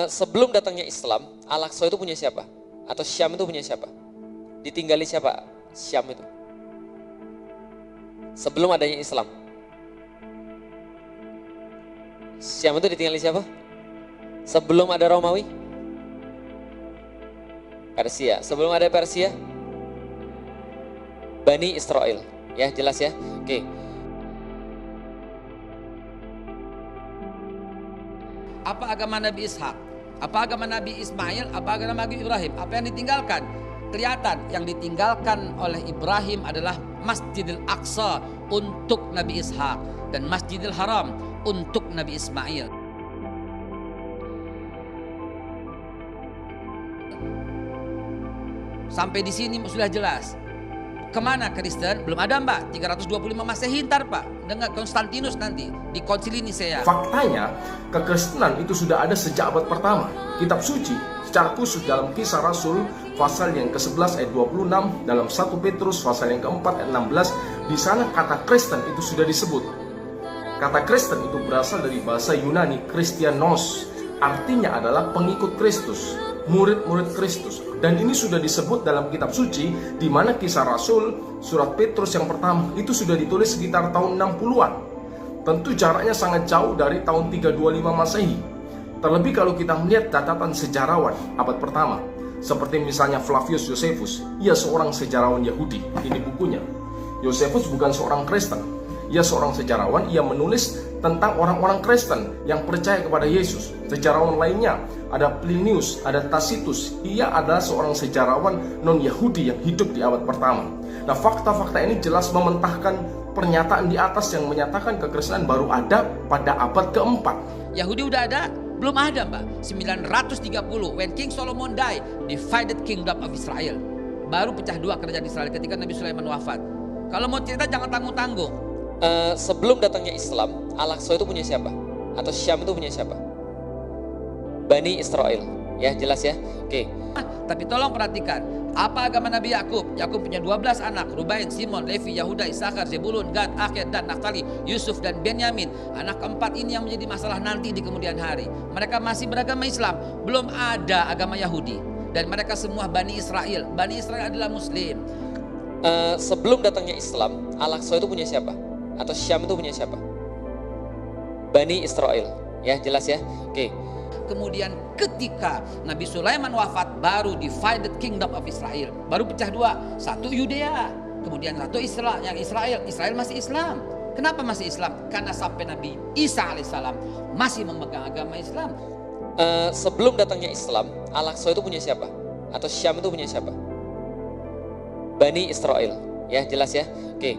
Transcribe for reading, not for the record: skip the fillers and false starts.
Sebelum datangnya Islam, Al-Aqsa itu punya siapa? Atau Syam itu punya siapa? Ditinggali siapa Syam itu? Sebelum adanya Islam, Syam itu ditinggali siapa? Sebelum ada Romawi, Persia. Sebelum ada Persia, Bani Israel. Ya, jelas ya. Oke. Apa agama Nabi Ishak? Apa agama Nabi Ismail? Apa agama Nabi Ibrahim? Apa yang ditinggalkan? Kelihatan yang ditinggalkan oleh Ibrahim adalah Masjidil Aqsa untuk Nabi Ishak dan Masjidil Haram untuk Nabi Ismail. Sampai di sini sudah jelas. Kemana Kristen? Belum ada Mbak, 325 Masehi ntar Pak, dengan Konstantinus nanti di Konsili Nisea. Faktanya, kekristenan itu sudah ada sejak abad pertama. Kitab suci secara khusus dalam Kisah Rasul pasal yang ke-11 ayat 26, dalam 1 Petrus pasal yang ke-4 ayat 16, di sana kata Kristen itu sudah disebut. Kata Kristen itu berasal dari bahasa Yunani Christianos, artinya adalah pengikut Kristus, murid-murid Kristus. Dan ini sudah disebut dalam kitab suci, di mana Kisah Rasul surat Petrus yang pertama itu sudah ditulis sekitar tahun 60-an. Tentu jaraknya sangat jauh dari tahun 325 Masehi. Terlebih kalau kita melihat catatan sejarawan abad pertama, seperti misalnya Flavius Josephus. Ia seorang sejarawan Yahudi. Ini bukunya. Josephus bukan seorang Kristen. Ia seorang sejarawan. Ia menulis tentang orang-orang Kristen yang percaya kepada Yesus. Sejarawan lainnya ada Plinius, ada Tacitus. Ia adalah seorang sejarawan non-Yahudi yang hidup di abad pertama. Nah, fakta-fakta ini jelas mementahkan pernyataan di atas yang menyatakan kekristenan baru ada pada abad keempat. Yahudi udah ada? Belum ada Mbak. 930 when King Solomon died, divided kingdom of Israel. Baru pecah dua kerajaan Israel ketika Nabi Sulaiman wafat. Kalau mau cerita jangan tanggung-tanggung. Sebelum datangnya Islam, Al-Aqsa itu punya siapa? Atau Syam itu punya siapa? Bani Israel. Ya, jelas ya. Oke. Tapi tolong perhatikan, apa agama Nabi Yakub? Yakub punya 12 anak, Rubain, Simon, Levi, Yahuda, Isakar, Zebulun, Gad, Akhir, dan Naftali, Yusuf, dan Benyamin. Anak keempat ini yang menjadi masalah nanti di kemudian hari. Mereka masih beragama Islam, belum ada agama Yahudi. Dan mereka semua Bani Israel. Bani Israel adalah Muslim. Sebelum datangnya Islam, Al-Aqsa itu punya siapa? Atau Syam itu punya siapa? Bani Israel. Ya, jelas ya. Oke. Kemudian ketika Nabi Sulaiman wafat, baru divided kingdom of Israel. Baru pecah dua. Satu Yudea, kemudian satu Israel. Yang Israel masih Islam. Kenapa masih Islam? Karena sampai Nabi Isa alaihissalam masih memegang agama Islam. Sebelum datangnya Islam, Al-Aqsa itu punya siapa? Atau Syam itu punya siapa? Bani Israel. Ya, jelas ya. Oke.